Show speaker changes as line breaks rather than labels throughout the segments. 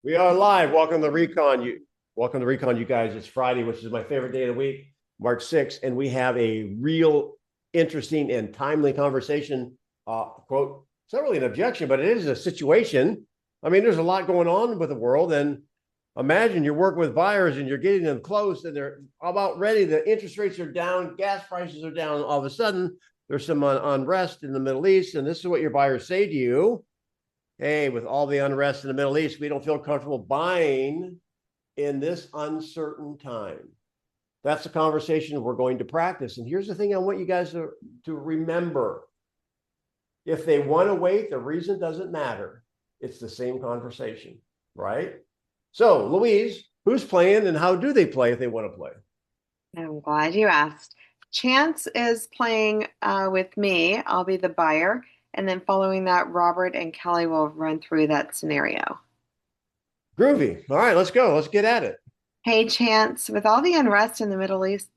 We are live. Welcome to Recon, you guys. It's Friday, which is my favorite day of the week, March 6th, and we have a real interesting and timely conversation. Quote, it's not really an objection, but it is a situation. I mean, there's a lot going on with the world, and imagine you're working with buyers and you're getting them close, and they're about ready. The interest rates are down, gas prices are down. All of a sudden, there's some unrest in the Middle East, and this is what your buyers say to you: hey, with all the unrest in the Middle East, we don't feel comfortable buying in this uncertain time. That's the conversation we're going to practice. And here's the thing I want you guys to remember. If they want to wait, the reason doesn't matter. It's the same conversation, right? So, Louise, who's playing and how do they play if they want to play?
I'm glad you asked. Chance is playing with me. I'll be the buyer. And then following that, Robert and Kelly will run through that scenario.
Groovy. All right, let's go. Let's get at it.
Hey, Chance, with all the unrest in the Middle East,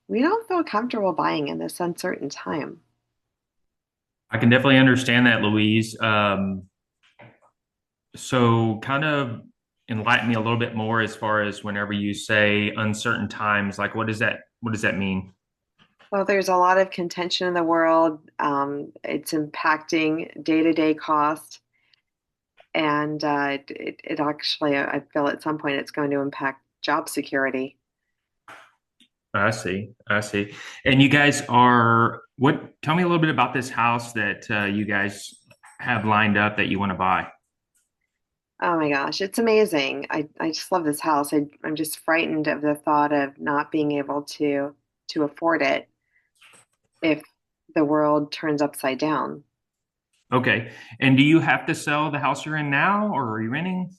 we don't feel comfortable buying in this uncertain time.
I can definitely understand that, Louise. So kind of enlighten me a little bit more as far as whenever you say uncertain times, like what does that mean?
Well, there's a lot of contention in the world. It's impacting day-to-day cost. And it actually, I feel at some point it's going to impact job security.
I see. I see. And you guys are tell me a little bit about this house that you guys have lined up that you want to buy.
Oh my gosh, it's amazing. I just love this house. I'm just frightened of the thought of not being able to afford it if the world turns upside down.
Okay. And do you have to sell the house you're in now, or are you renting?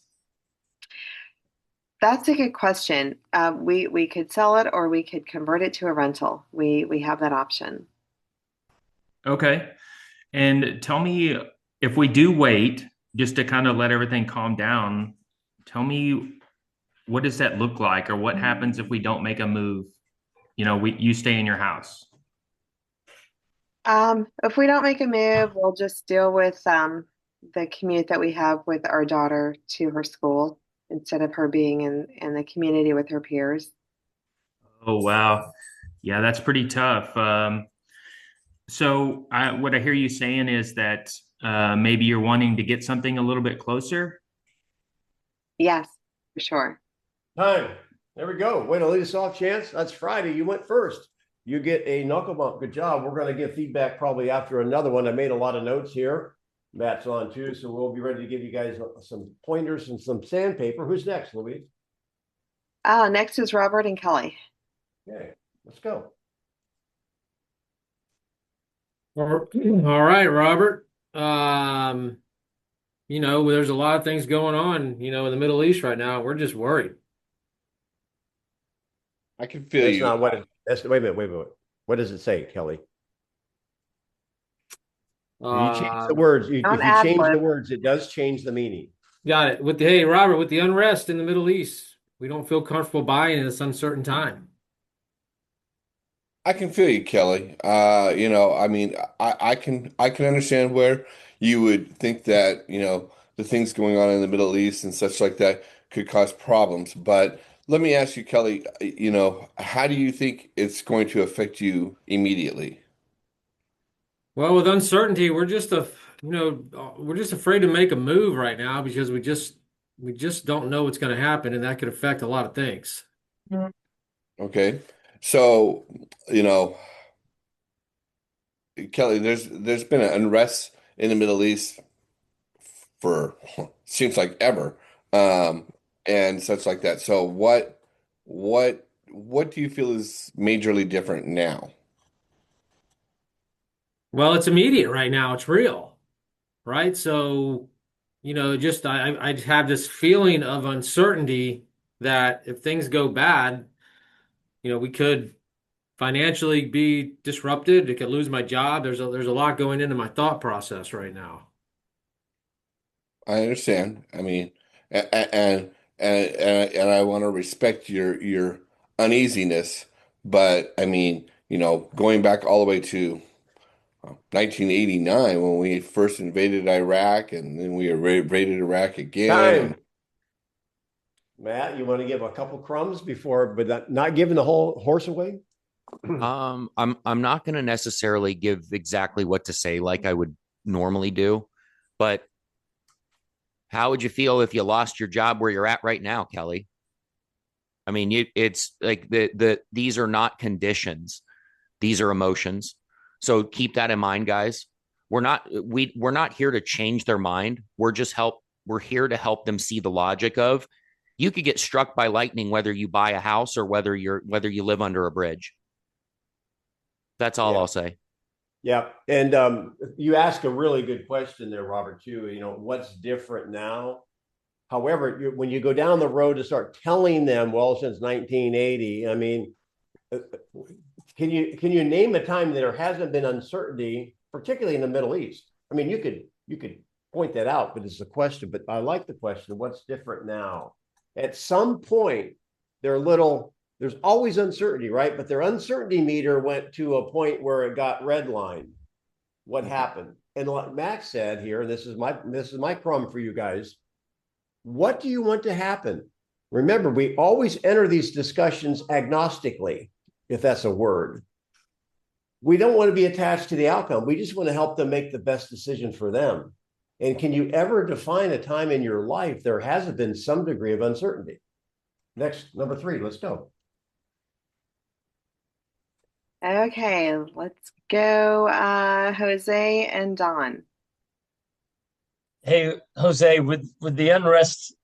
That's a good question. We could sell it or we could convert it to a rental. We have that option.
Okay. And tell me, if we do wait, just to kind of let everything calm down, tell me, what does that look like, or what happens if we don't make a move? You stay in your house.
If we don't make a move, we'll just deal with the commute that we have with our daughter to her school instead of her being in the community with her peers.
Oh, wow. Yeah, that's pretty tough. What I hear you saying is that maybe you're wanting to get something a little bit closer.
Yes, for sure.
Time. There we go. Way to lead us off, Chance. That's Friday. You went first. You get a knuckle bump. Good job. We're going to give feedback probably after another one. I made a lot of notes here. Matt's on too, so we'll be ready to give you guys some pointers and some sandpaper. Who's next, Louise?
Next is Robert and Kelly.
Okay, let's go.
All right, Robert. There's a lot of things going on, in the Middle East right now. We're just worried.
I can feel
That's
you.
not what it. That's wait a minute. What does it say, Kelly? You change the
Uh,
words.
Don't
If you
ad
change the
lib.
words, it does change the meaning.
got it. Hey, Robert, with the unrest in the Middle East, we don't feel comfortable buying in this uncertain time.
I can feel you, Kelly. I mean, I can understand where you would think that, the things going on in the Middle East and such like that could cause problems. But let me ask you, Kelly, how do you think it's going to affect you immediately?
Well, with uncertainty, we're just afraid to make a move right now because we just don't know what's going to happen, and that could affect a lot of things.
Okay. So, you know, Kelly, there's been an unrest in the Middle East for seems like ever, um, and such like that. So what do you feel is majorly different now?
Well, it's immediate right now. It's real, right? So, just I have this feeling of uncertainty that if things go bad, we could financially be disrupted. It could lose my job. There's a lot going into my thought process right now.
I understand. I mean, and I want to respect your uneasiness, but I mean, going back all the way to 1989 when we first invaded Iraq, and then we invaded Iraq again, and
Time. Matt, you want to give a couple crumbs before, but not giving the whole horse away?
I'm not going to necessarily give exactly what to say like I would normally do, but how would you feel if you lost your job where you're at right now, Kelly? I mean, it's like these are not conditions; these are emotions. So keep that in mind, guys. We're not here to change their mind. We're here to help them see the logic of you could get struck by lightning whether you buy a house or whether you live under a bridge. That's all I'll say.
Yeah. And you ask a really good question there, Robert, too. What's different now? However, when you go down the road to start telling them, well, since 1980, I mean, can you name a time that there hasn't been uncertainty, particularly in the Middle East? I mean, you could point that out, but it's a question. But I like the question, what's different now? At some point, there's always uncertainty, right? But their uncertainty meter went to a point where it got redlined. What happened? And like Max said here, and this is my crumb for you guys. What do you want to happen? Remember, we always enter these discussions agnostically, if that's a word. We don't want to be attached to the outcome. We just want to help them make the best decision for them. And can you ever define a time in your life there hasn't been some degree of uncertainty? Next, number 3, let's go.
Okay, let's go, Jose and Don.
Hey, Jose, with the unrest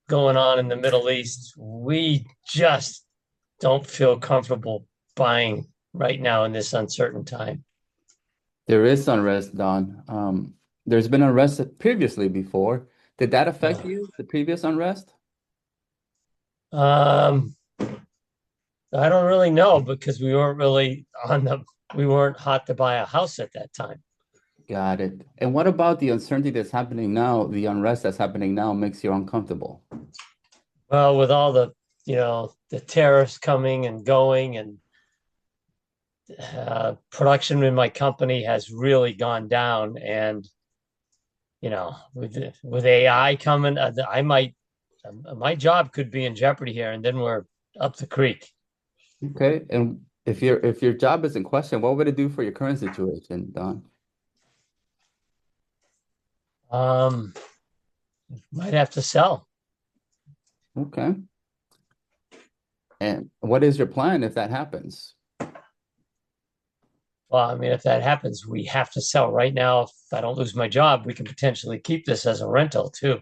going on in the Middle East, we just don't feel comfortable buying right now in this uncertain time.
There is unrest, Don. There's been unrest previously before. Did that affect you, the previous unrest?
I don't really know because we weren't really we weren't hot to buy a house at that time.
Got it. And what about the uncertainty that's happening now, the unrest that's happening now makes you uncomfortable?
Well, with all the tariffs coming and going, and production in my company has really gone down, and with AI coming, my job could be in jeopardy here, and then we're up the creek.
Okay. And if your job is in question, what would it do for your current situation, Don?
Might have to sell.
Okay. And what is your plan if that happens?
Well, I mean, if that happens, we have to sell right now. If I don't lose my job, we can potentially keep this as a rental too.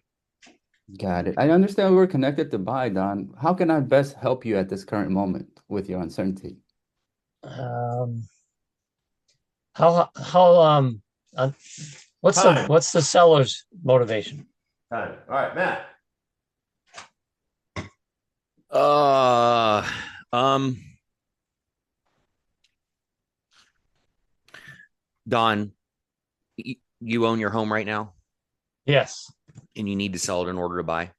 Got
it. I understand we're connected to buy, Don. How can I best help you at this current moment with your uncertainty?
What's the seller's motivation?
Time. All right, Matt.
Don, you own your home right now?
Yes.
And you need to sell it in order to buy?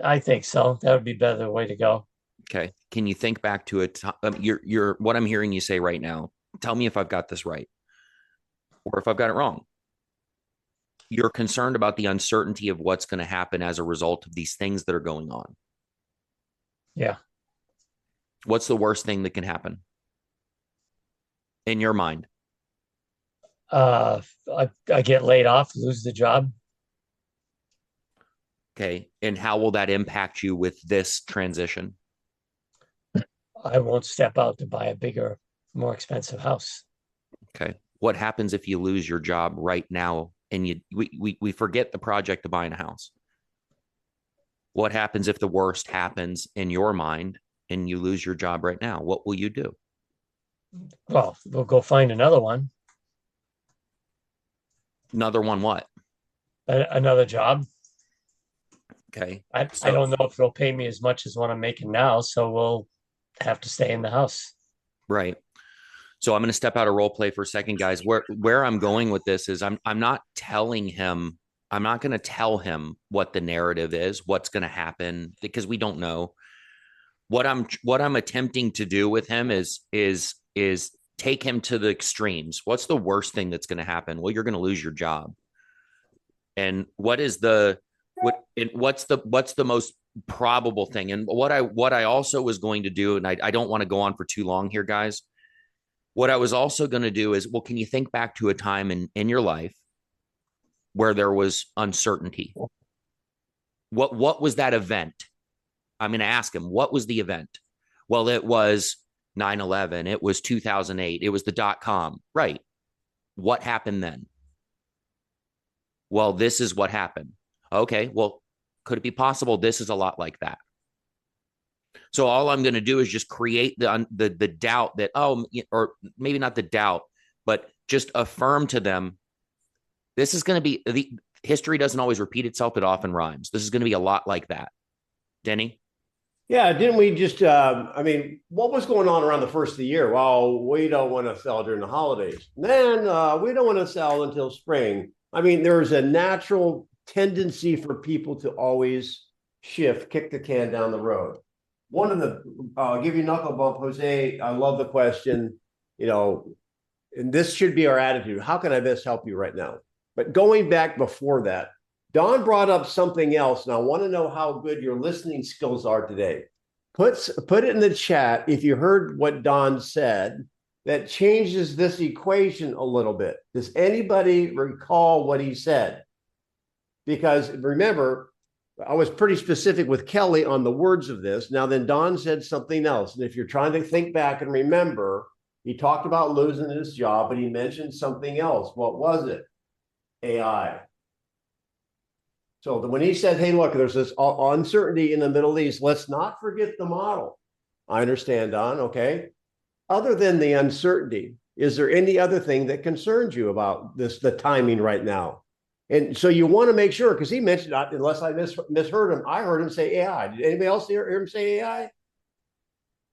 I think so. That would be better way to go.
Okay. Can you think back to it? You're what I'm hearing you say right now. Tell me if I've got this right or if I've got it wrong. You're concerned about the uncertainty of what's going to happen as a result of these things that are going on.
Yeah.
What's the worst thing that can happen in your mind?
I get laid off, lose the job.
Okay. And how will that impact you with this transition?
I won't step out to buy a bigger, more expensive house.
Okay. What happens if you lose your job right now and we forget the project of buying a house? What happens if the worst happens in your mind and you lose your job right now? What will you do?
Well, we'll go find another one.
Another one what?
Another job.
Okay.
I don't know if it'll pay me as much as what I'm making now, so we'll have to stay in the house.
Right. So I'm going to step out of role play for a second, guys. Where I'm going with this is I'm not telling him, I'm not going to tell him what the narrative is, what's going to happen, because we don't know. What I'm attempting to do with him is take him to the extremes. What's the worst thing that's going to happen? Well, you're going to lose your job. And what's the most probable thing. And what I also was going to do, and I don't want to go on for too long here, guys. What I was also going to do is, well, can you think back to a time in your life where there was uncertainty? What was that event? I'm going to ask him, what was the event? Well, it was 9/11. It was 2008. It was the .com. Right. What happened then? Well, this is what happened. Okay. Well, could it be possible this is a lot like that? So all I'm going to do is just create the doubt that, oh, or maybe not the doubt, but just affirm to them, this is going to be, the history doesn't always repeat itself. It often rhymes. This is going to be a lot like that. Denny?
Yeah, didn't we just, I mean, what was going on around the first of the year? Well, we don't want to sell during the holidays. Then we don't want to sell until spring. I mean, there's a natural tendency for people to always kick the can down the road. One of the, I'll give you a knuckle bump, Jose. I love the question, you know, and this should be our attitude. How can I best help you right now? But going back before that, Don brought up something else, and I want to know how good your listening skills are today. Put it in the chat if you heard what Don said that changes this equation a little bit. Does anybody recall what he said? Because remember, I was pretty specific with Kelly on the words of this. Now then, Don said something else. And if you're trying to think back and remember, he talked about losing his job, but he mentioned something else. What was it? AI. So when he said, hey, look, there's this uncertainty in the Middle East, let's not forget the model. I understand, Don, okay? Other than the uncertainty, is there any other thing that concerns you about the timing right now? And so you want to make sure, because he mentioned, unless I misheard him, I heard him say AI. Did anybody else hear him say AI?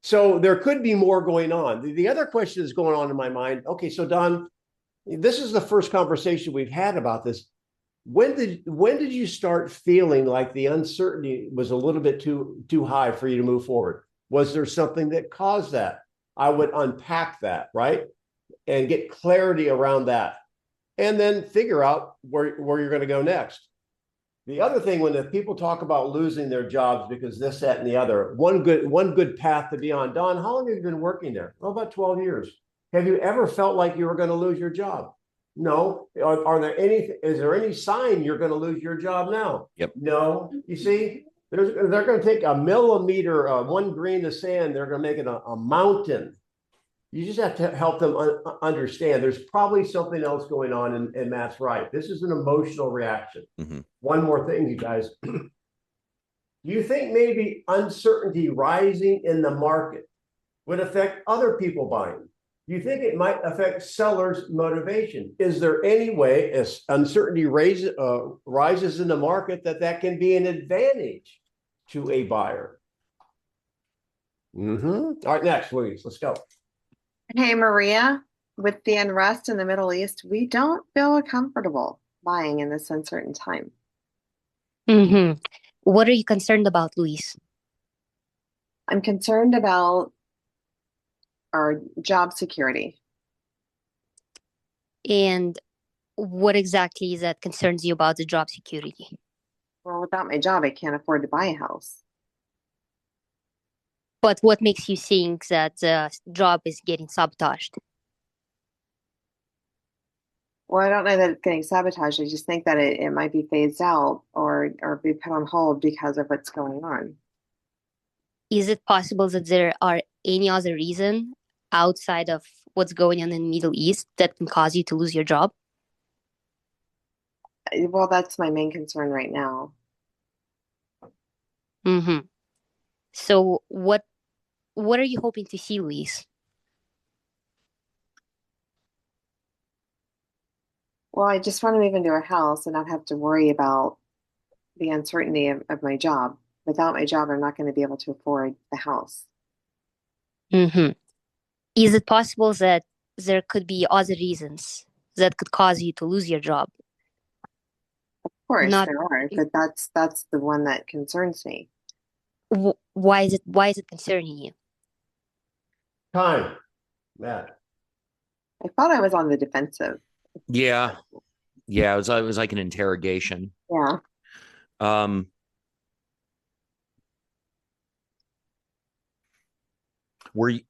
So there could be more going on. The other question that's going on in my mind, okay, so Don, this is the first conversation we've had about this. When did you start feeling like the uncertainty was a little bit too high for you to move forward? Was there something that caused that? I would unpack that, right? And get clarity around that. And then figure out where you're going to go next. The other thing, when the people talk about losing their jobs because this, that, and the other, one good path to be on. Don, how long have you been working there? Oh, about 12 years. Have you ever felt like you were going to lose your job? No. Is there any sign you're going to lose your job now?
Yep.
No. You see, they're going to take a millimeter, one grain of sand, they're going to make it a mountain. You just have to help them understand there's probably something else going on, and Matt's right. This is an emotional reaction.
Mm-hmm.
One more thing, you guys. Do you think maybe uncertainty rising in the market would affect other people buying? Do you think it might affect sellers' motivation? Is there any way, as uncertainty rises in the market, that can be an advantage to a buyer? All right, next, Louise, let's go.
Hey, Maria, with the unrest in the Middle East, we don't feel comfortable buying in this uncertain time.
What are you concerned about, Luis?
I'm concerned about our job security.
And what exactly is that concerns you about the job security?
Well, without my job, I can't afford to buy a house.
But what makes you think that the job is getting sabotaged?
Well, I don't know that it's getting sabotaged. I just think that it might be phased out or be put on hold because of what's going on.
Is it possible that there are any other reason outside of what's going on in the Middle East that can cause you to lose your job?
Well, that's my main concern right now.
So what are you hoping to see, Luis?
Well, I just want to move into a house and not have to worry about the uncertainty of my job. Without my job, I'm not going to be able to afford the house.
Is it possible that there could be other reasons that could cause you to lose your job?
Of course, there are, but that's the one that concerns me.
Why is it concerning you?
Time, Matt.
I thought I was on the defensive.
Yeah. It was like an interrogation.
Yeah.
were you,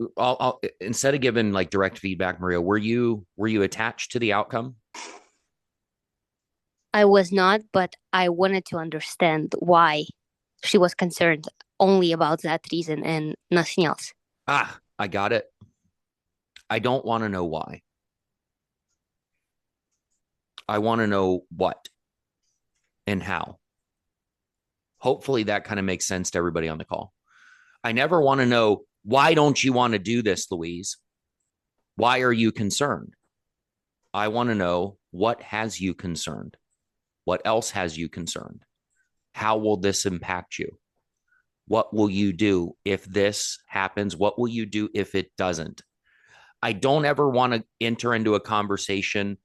instead of giving like direct feedback, Maria, were you attached to the outcome?
I was not, but I wanted to understand why she was concerned only about that reason and nothing else.
Ah, I got it. I don't want to know why. I want to know what and how. Hopefully that kind of makes sense to everybody on the call. I never want to know, why don't you want to do this, Louise? Why are you concerned? I want to know, what has you concerned? What else has you concerned? How will this impact you? What will you do if this happens? What will you do if it doesn't? I don't ever want to enter into a conversation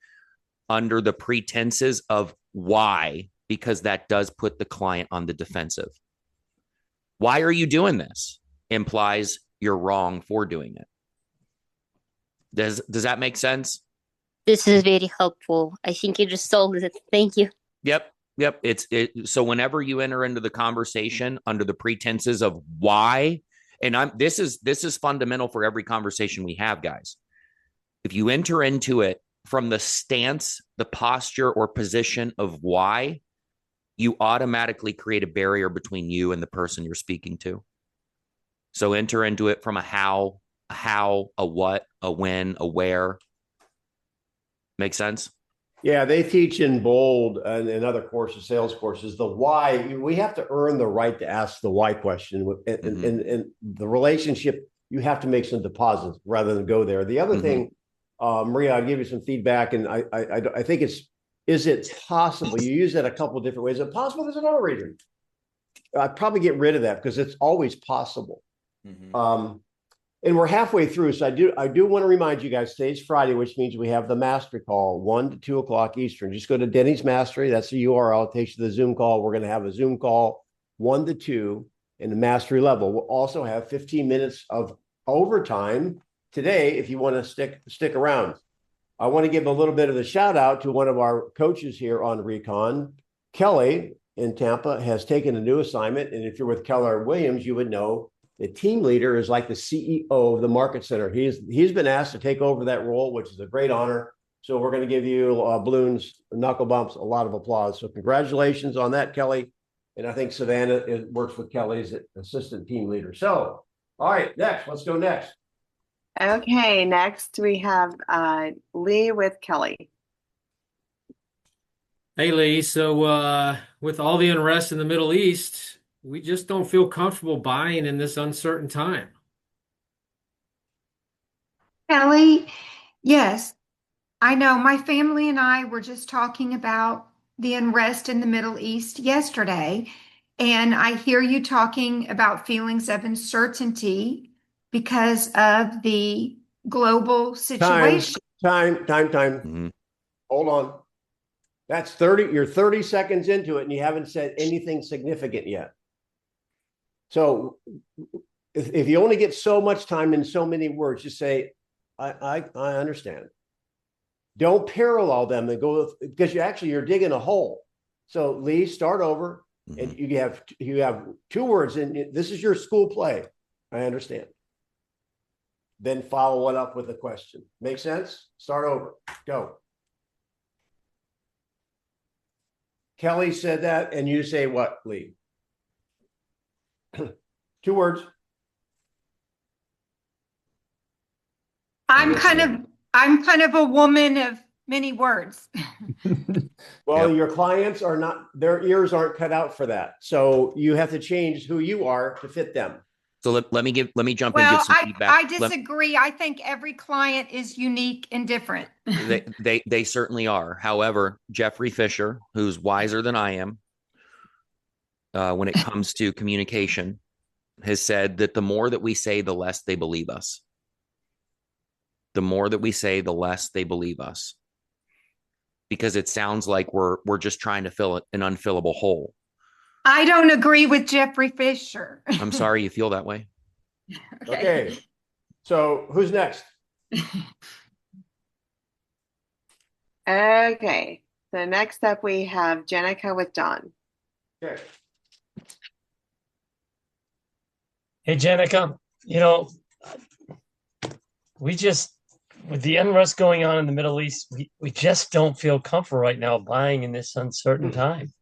under the pretenses of why, because that does put the client on the defensive. Why are you doing this? Implies you're wrong for doing it. Does that make sense?
This is very helpful. I think you just solved it. Thank you.
Yep. So whenever you enter into the conversation under the pretenses of why, and this is fundamental for every conversation we have, guys. If you enter into it from the stance, the posture, or position of why, you automatically create a barrier between you and the person you're speaking to. So enter into it from a how, a what, a when, a where. Make sense?
Yeah, they teach in Bold and in other courses, sales courses, the why. We have to earn the right to ask the why question. And the relationship, you have to make some deposits rather than go there. The other thing, Maria, I'll give you some feedback, and I think is it possible? You use that a couple of different ways. Is it possible there's another reason? I'd probably get rid of that because it's always possible. And we're halfway through, so I do want to remind you guys, today's Friday, which means we have the mastery call 1 to 2 o'clock Eastern. Just go to Denny's Mastery. That's the URL. It takes you to the Zoom call. We're going to have a Zoom call 1 to 2 in the mastery level. We'll also have 15 minutes of overtime today if you want to stick around. I want to give a little bit of a shout out to one of our coaches here on Recon. Kelly in Tampa has taken a new assignment. And if you're with Keller Williams, you would know the team leader is like the CEO of the market center. He's been asked to take over that role, which is a great honor. So we're going to give you balloons, knuckle bumps, a lot of applause. So congratulations on that, Kelly. And I think Savannah works with Kelly as assistant team leader. So, all right, next, let's go next.
Okay, next we have Lee with Kelly.
Hey, Lee. So with all the unrest in the Middle East, we just don't feel comfortable buying in this uncertain time.
Kelly, yes, I know. My family and I were just talking about the unrest in the Middle East yesterday, and I hear you talking about feelings of uncertainty because of the global situation.
Time. Hold on. That's 30. You're 30 seconds into it, and you haven't said anything significant yet. So if you only get so much time in so many words, just say, I understand. Don't parallel them and go, because you're digging a hole. So Lee, start over, and you have 2 words, and this is your school play. I understand. Then follow it up with a question. Make sense? Start over. Go. Kelly said that, and you say what, Lee? 2 words.
I'm kind of a woman of many words.
Well, your clients are not, their ears aren't cut out for that. So you have to change who you are to fit them.
So let me jump in and give
Well,
some feedback.
I disagree. I think every client is unique and different.
They certainly are. However, Jeffrey Fisher, who's wiser than I am when it comes to communication, has said that the more that we say, the less they believe us. The more that we say, the less they believe us. Because it sounds like we're just trying to fill an unfillable hole.
I don't agree with Jeffrey Fisher.
I'm sorry you feel that way.
Okay. So who's next?
Okay, so next up we have Jenica with Don.
Okay.
Hey, Jenica, we just, with the unrest going on in the Middle East, we just don't feel comfortable right now buying in this uncertain time.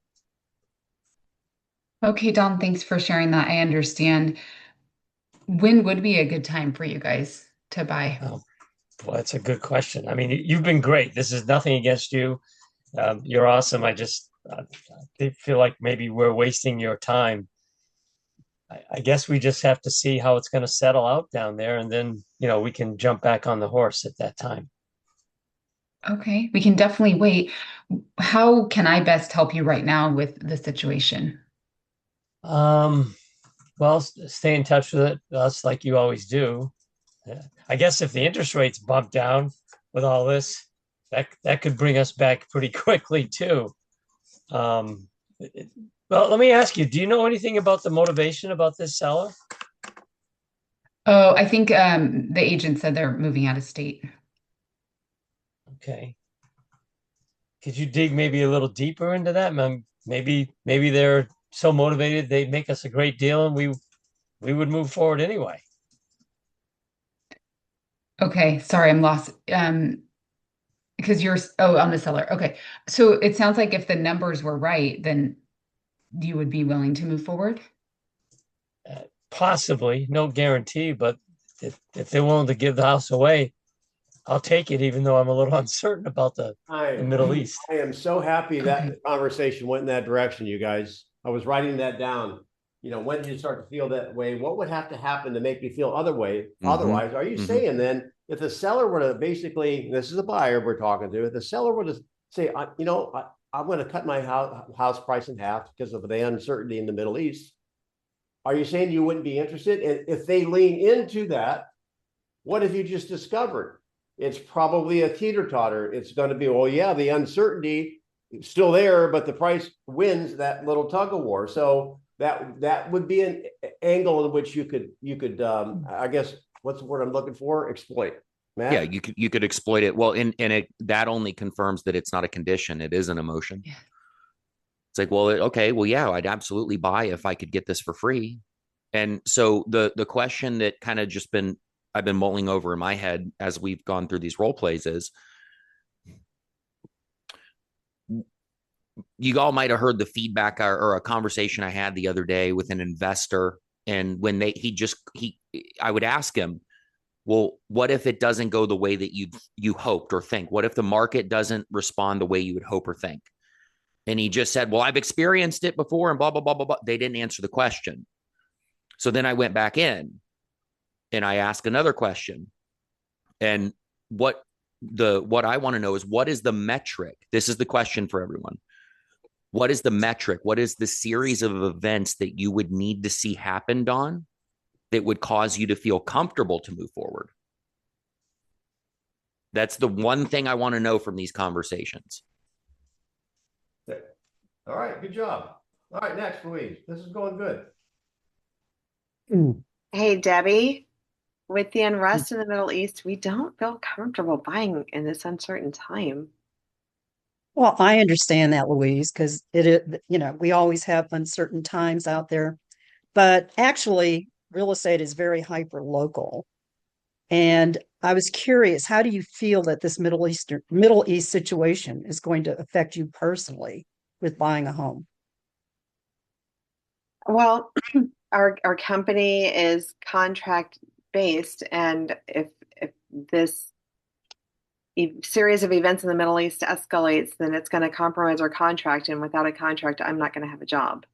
Okay, Don, thanks for sharing that. I understand. When would be a good time for you guys to buy?
Oh, well, that's a good question. I mean, you've been great. This is nothing against you. You're awesome. I feel like maybe we're wasting your time. I guess we just have to see how it's going to settle out down there, and then, we can jump back on the horse at that time.
Okay, we can definitely wait. How can I best help you right now with the situation?
Well, stay in touch with us like you always do. I guess if the interest rates bump down with all this, that could bring us back pretty quickly too. Well, let me ask you, do you know anything about the motivation about this seller?
Oh, I think the agent said they're moving out of state.
Okay. Could you dig maybe a little deeper into that? Maybe they're so motivated they'd make us a great deal and we would move forward anyway.
Okay, sorry, I'm lost. Because on the seller. Okay. So it sounds like if the numbers were right, then you would be willing to move forward?
Possibly, no guarantee, but if they're willing to give the house away, I'll take it, even though I'm a little uncertain about the Middle East.
I am so happy that the conversation went in that direction, you guys. I was writing that down. When did you start to feel that way? What would have to happen to make you feel other way? Otherwise, are you saying then if the seller were to basically, this is a buyer we're talking to, if the seller were to say, I'm going to cut my house price in half because of the uncertainty in the Middle East, are you saying you wouldn't be interested? And if they lean into that, what have you just discovered? It's probably a teeter-totter. It's going to be, well, yeah, the uncertainty is still there, but the price wins that little tug of war. So that would be an angle in which you could I guess, what's the word I'm looking for? Exploit. Matt?
Yeah, you could exploit it. Well, that only confirms that it's not a condition. It is an emotion. Yeah. It's like, well, yeah, I'd absolutely buy if I could get this for free. And so the question that kind of I've been mulling over in my head as we've gone through these role plays is, you all might have heard the feedback or a conversation I had the other day with an investor. And when I would ask him, well, what if it doesn't go the way that you hoped or think? What if the market doesn't respond the way you would hope or think? And he just said, well, I've experienced it before and blah, blah, blah, blah, blah. They didn't answer the question. So then I went back in and I asked another question. And what I want to know is, what is the metric? This is the question for everyone. What is the metric? What is the series of events that you would need to see happen, Don, that would cause you to feel comfortable to move forward? That's the one thing I want to know from these conversations.
All right, good job. All right, next, Louise. This is going good.
Hey, Debbie, with the unrest in the Middle East, we don't feel comfortable buying in this uncertain time.
Well, I understand that, Louise, because we always have uncertain times out there. But actually, real estate is very hyper local. And I was curious, how do you feel that this Middle East situation is going to affect you personally with buying a home?
Well, our company is contract based, and if this series of events in the Middle East escalates, then it's going to compromise our contract, and without a contract, I'm not going to have a job.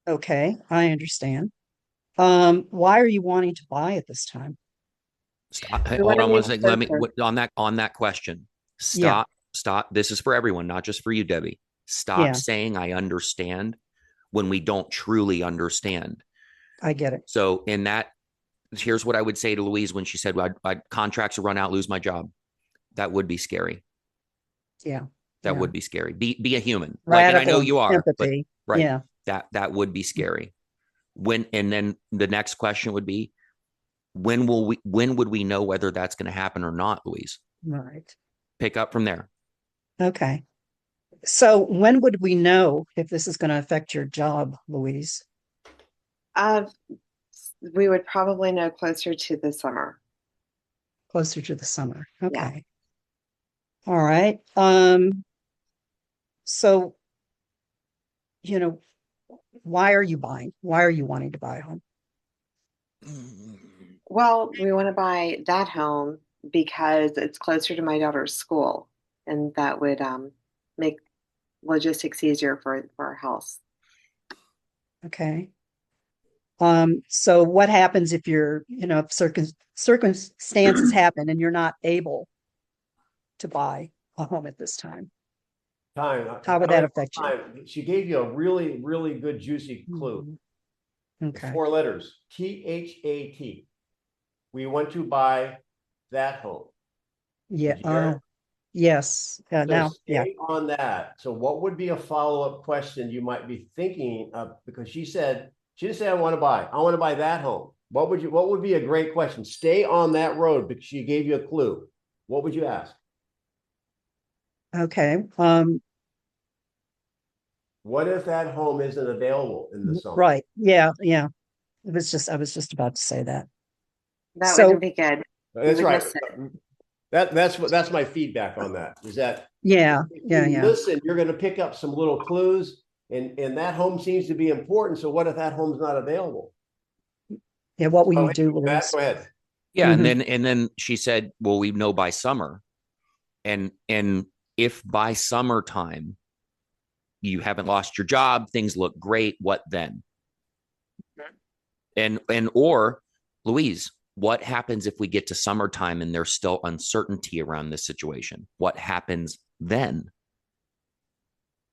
Okay, I understand. Why are you wanting to buy at this time?
Hold on one second. On that question. Stop. This is for everyone, not just for you, Debbie. Stop saying I understand when we don't truly understand.
I get it.
So here's what I would say to Louise when she said, well, contracts will run out, lose my job. That would be scary.
Yeah.
That would be scary. Be a human.
Radical
and I know you are.
empathy.
But, right.
Yeah.
That would be scary. And then the next question would be, when would we know whether that's going to happen or not, Louise?
Right.
Pick up from there.
Okay. So when would we know if this is going to affect your job, Louise?
We would probably know closer to the summer.
Closer to the summer.
Yeah.
Okay. All right. So, why are you buying? Why are you wanting to buy a home?
Well, we want to buy that home because it's closer to my daughter's school, and that would make logistics easier for our house.
Okay. So what happens if if circumstances happen and you're not able to buy a home at this time? How would that affect you?
She gave you a really, really good juicy clue.
Okay.
4 letters, THAT. We want to buy that home.
Yeah.
Did you hear it?
Yes.
So
Now,
stay
yeah.
on that. So what would be a follow-up question you might be thinking of? Because she didn't say I want to buy that home. What would be a great question? Stay on that road because she gave you a clue. What would you ask?
Okay.
What if that home isn't available in the summer?
Right. Yeah. Yeah. I was just about to say that.
That
So-
wouldn't be good.
That's
would
right.
miss
That's my feedback on that. Is that
Yeah.
if
Yeah.
you
Yeah.
listen, you're going to pick up some little clues, and that home seems to be important. So what if that home's not available?
Yeah. What will
Oh,
you do,
Matt,
Louise?
go ahead.
Yeah,
Mhm.
and then she said, "Well, we know by summer, and if by summertime you haven't lost your job, things look great. What then?" Or Louise, what happens if we get to summertime and there's still uncertainty around this situation? What happens then?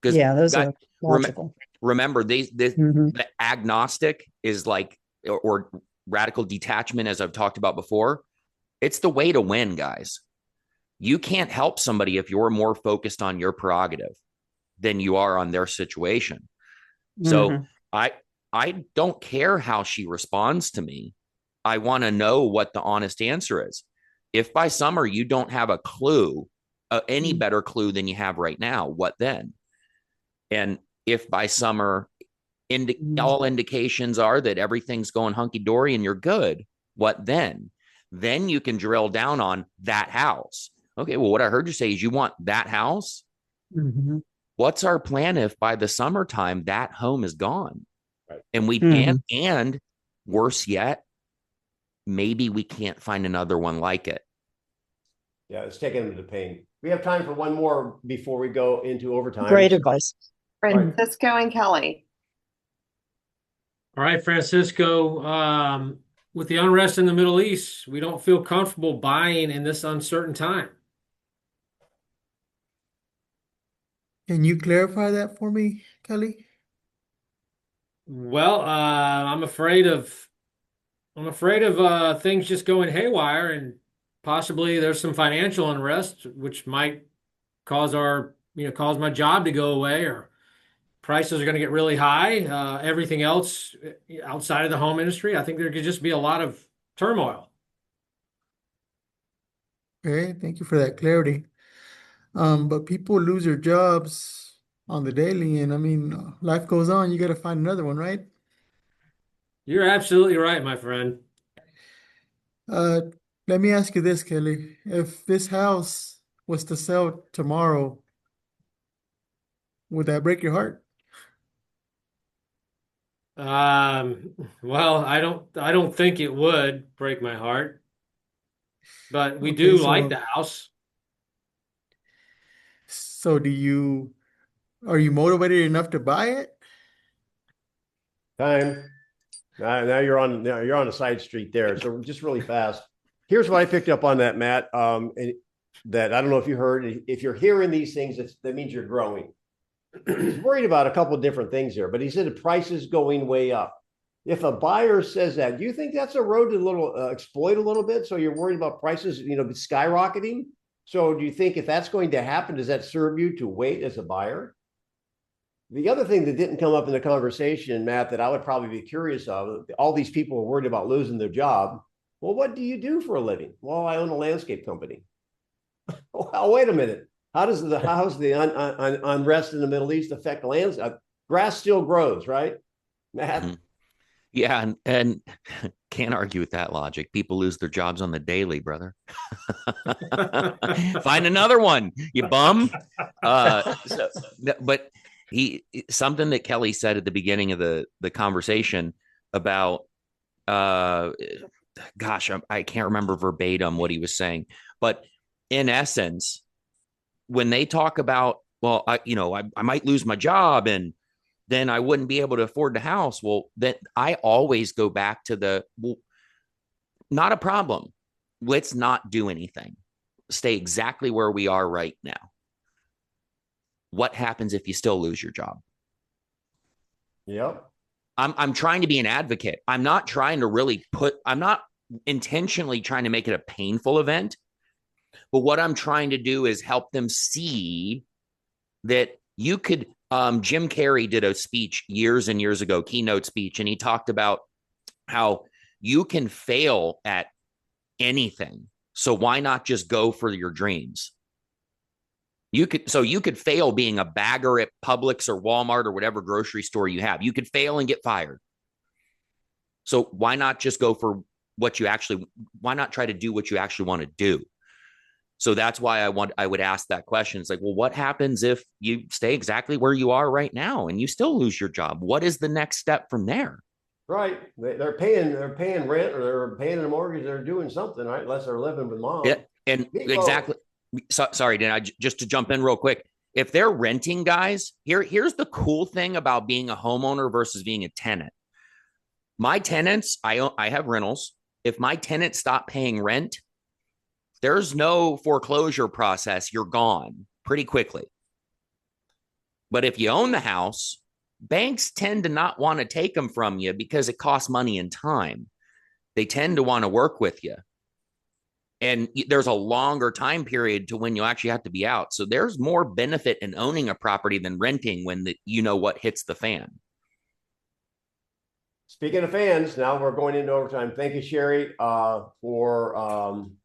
Because
Yeah, those are logical.
remember,
Mhm.
the agnostic is like, or radical detachment, as I've talked about before. It's the way to win, guys. You can't help somebody if you're more focused on your prerogative than you are on their situation. So
Mhm.
I don't care how she responds to me. I want to know what the honest answer is. If by summer you don't have a clue, any better clue than you have right now, what then? And if by summer all indications are that everything's going hunky-dory and you're good, what then? Then you can drill down on that house. Okay, well, what I heard you say is you want that house.
Mhm.
What's our plan if by the summertime that home is gone?
Right.
And we
Mhm.
and worse yet, maybe we can't find another one like it.
Yeah, it's taking them to pain. We have time for one more before we go into overtime.
Great advice.
Francisco and Kelly.
All right, Francisco, with the unrest in the Middle East, we don't feel comfortable buying in this uncertain time.
Can you clarify that for me, Kelly?
Well, I'm afraid of things just going haywire, and possibly there's some financial unrest, which might cause cause my job to go away, or prices are going to get really high. Everything else outside of the home industry, I think there could just be a lot of turmoil.
Okay, thank you for that clarity. But people lose their jobs on the daily, and I mean, life goes on. You got to find another one, right?
You're absolutely right, my friend.
Uh, Let me ask you this, Kelly. If this house was to sell tomorrow, would that break your heart?
Well, I don't think it would break my heart, but we
Okay,
do like the
so
house.
so are you motivated enough to buy it?
Time. Now you're on a side street there. So just really fast. Here's what I picked up on that, Matt. And that I don't know if you heard. If you're hearing these things, that means you're growing. He's worried about a couple of different things here, but he said the price is going way up. If a buyer says that, do you think that's a road to exploit a little bit? So you're worried about prices, skyrocketing. So do you think if that's going to happen, does that serve you to wait as a buyer? The other thing that didn't come up in the conversation, Matt, that I would probably be curious of, all these people are worried about losing their job. Well, what do you do for a living? Well, I own a landscape company. Well, wait a minute. How does the unrest in the Middle East affect lands? Grass still grows, right, Matt?
Yeah, and can't argue with that logic. People lose their jobs on the daily, brother. Find another one, you bum. But something that Kelly said at the beginning of the conversation about gosh, I can't remember verbatim what he was saying, but in essence, when they talk about, well, I might lose my job and then I wouldn't be able to afford the house. Well, then I always go back to not a problem. Let's not do anything. Stay exactly where we are right now. What happens if you still lose your job?
Yep.
I'm trying to be an advocate. I'm not trying to I'm not intentionally trying to make it a painful event. But what I'm trying to do is help them see that you could, Jim Carrey did a speech years and years ago, keynote speech, and he talked about how you can fail at anything. So why not just go for your dreams? You could fail being a bagger at Publix or Walmart or whatever grocery store you have. You could fail and get fired. So why not just go for why not try to do what you actually want to do? So that's why I would ask that question. It's like, well, what happens if you stay exactly where you are right now and you still lose your job? What is the next step from there?
Right. They're paying rent or they're paying a mortgage. They're doing something, right? Unless they're living with mom.
Yeah, and exactly. Sorry, Dan, just to jump in real quick. If they're renting, guys, here's the cool thing about being a homeowner versus being a tenant. My tenants, I have rentals. If my tenants stop paying rent, there's no foreclosure process. You're gone pretty quickly. But if you own the house, banks tend to not want to take them from you because it costs money and time. They tend to want to work with you. And there's a longer time period to when you actually have to be out. So there's more benefit in owning a property than renting when what hits the fan.
Speaking of fans, now we're going into overtime. Thank you, Sherry, for